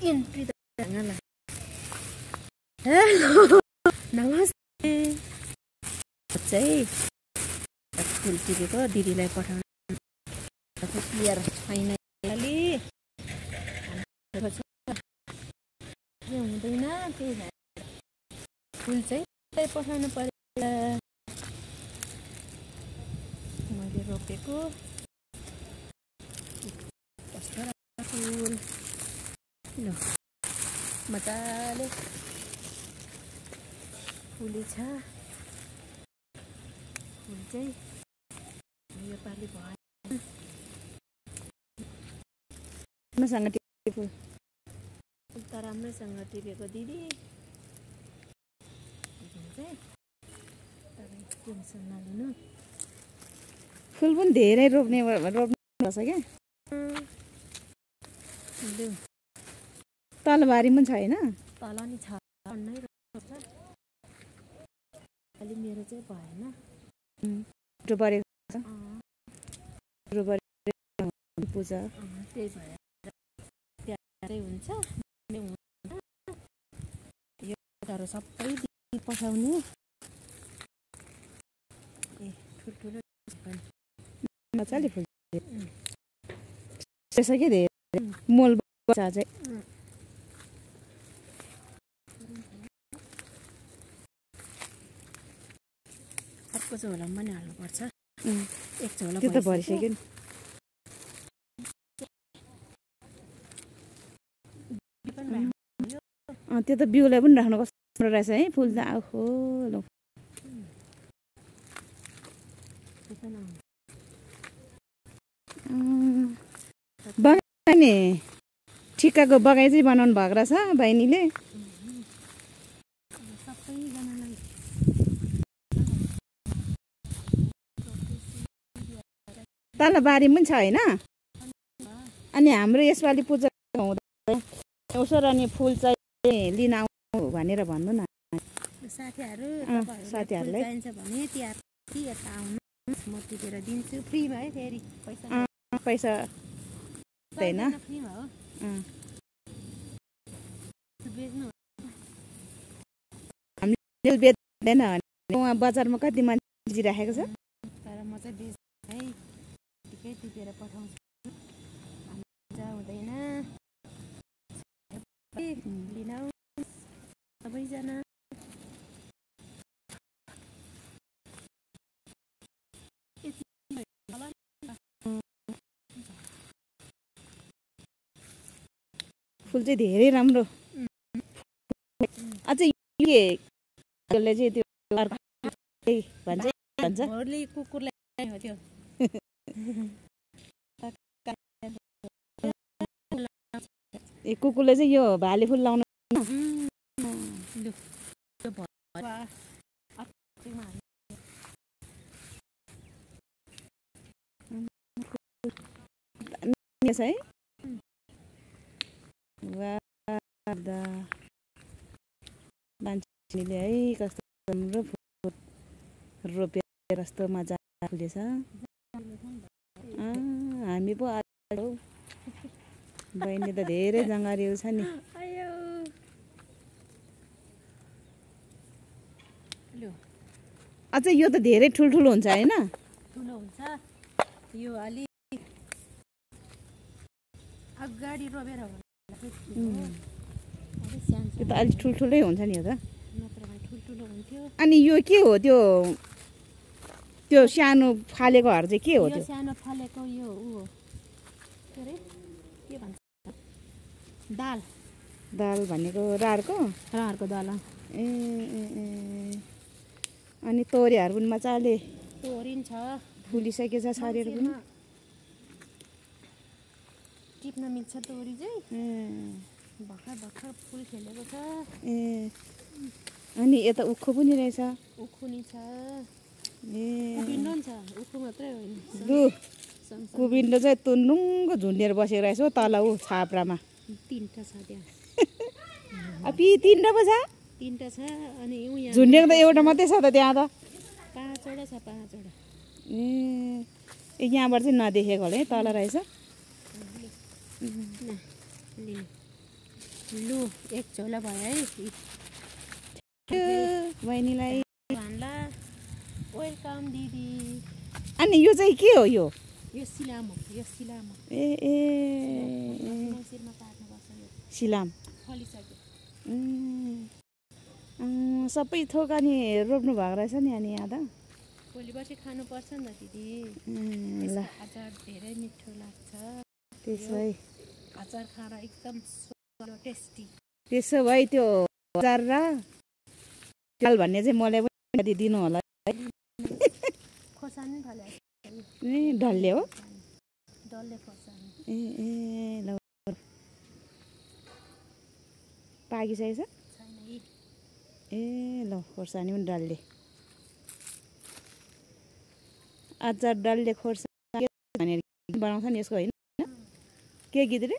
entry त ढङ्गला hello नमस्ते चाहिँ फुल टिपेको दिदीलाई पठाउनु क्लियर फाइनली हुँदैन त्यही भएर फुल चाहिँ पठाउनु पर्यो मैले रोपेको कस्तो फुल ल मजाले फुली छ फुल चाहिँ योपालि भयो राम्रोसँग टिपेको फुल त राम्रोसँग टिपेको दिदी चाहिँ तपाईँ टेन्सन नलिनु फुल पनि धेरै रोप्ने रहेछ क्या तलबारी पनि छैन तल नि छ नै रहेछ अलि मेरो चाहिँ भएन पूजा त्यही भएर त्यहाँ हुन्छ यो कुराहरू सबै पठाउने ए ठुल्ठुलो मजाले फुल त्यसै के धेरै मोल बच्चा चाहिँ अर्को झोलामा पनि हाल्नुपर्छ एक झोला त्यो त भरिसक्यो नि त्यो त बिउलाई पनि राख्नु कस्तो रहेछ है फुल त आहो ल बगानी ठिक्काको बगाइ चाहिँ बनाउनु भएको रहेछ बहिनीले तल बारी पनि छ होइन अनि हाम्रो यसपालि पूजा हुँदा अवसर अनि फुल चाहिँ लिन आउनु भनेर भन्नु न साथीहरूलाई म टिपेर दिन्छु फ्रीमा है फेरि पैसा होइन हामीले बेच्दैन उहाँ बजारमा कति मान्छे राखेको छ तर म चाहिँ बेच्छु है ठिकै टिपेर पठाउँछु हुँदैन लिन सबैजना फुल चाहिँ धेरै राम्रो अझै यसले चाहिँ त्यो भन्छ कुकुरलाई हो त्यो ए कुकुरले चाहिँ यो भाले फुल लाउनु है मान्छेले है कस्तो राम्रो फुल रोपेर कस्तो मजा फुलेछ हामी पो बहिनी त धेरै जङ्गारिएको छ नि अझै यो त धेरै ठुल्ठुलो हुन्छ होइन ठुलो हुन्छ यो अलि अगाडि रोपेर त्यो त अलिक ठुल्ठुलै हुन्छ नि यो त ठुल्ठुलो हुन्थ्यो अनि यो के हो त्यो सानो फालेकोहरू चाहिँ के हो त्यो सानो फालेको यो उ के अरे के भन्छ दाल भनेको रारको दाल ए अनि तोरीहरू पनि मजाले तोरिन्छ फुलिसकेछ छरेर पनि टिप्न मिल्छ तोरी चाहिँ भर्खर फुल खेलेको छ ए अनि यता उखु पनि रहेछ उखु नि छ ए कुबिन्डो नि छ उखु मात्रै होइन कुबिन्डो चाहिँ तुन्नुङ्गो झुन्डेर बसेको रहेछ तल ऊ छाप्रामा तीनटा छ त्यहाँ अब तीनटा पो छ तीनटा छ अनि झुन्डेको त एउटा मात्रै छ त त्यहाँ त पाँचवटा छ ए यहाँबाट चाहिँ नदेखेको होला है तल रहेछ न लिनु लु एक झोला भयो है बहिनीलाई भन्ला वेलकम दिदी अनि यो चाहिँ के हो यो सिलाम हो यो सिलाम हो ए ए सिरमा काट्नुपर्छ यो सिलाम फलिसक्यो सबै थोक अनि रोप्नु भएको रहेछ नि अनि यहाँ त भोलि पर्सि खानुपर्छ नि त दिदी ल अचार धेरै मिठो लाग्छ त्यसो भए अचार खाएर एकदम टेस्टी त्यसो भए त्यो अचार र दाल भन्ने चाहिँ मलाई पनि दिनु होला खोर्सानी ढल्ले ए ढल्ले हो डल्ले खोर्सानी ए ए ल पाकिसकेछ छैन ए ल खोर्सानी पनि डल्ले अचार डल्ले खोर्सानी भनेर बनाउँछ नि यसको होइन के गीत रे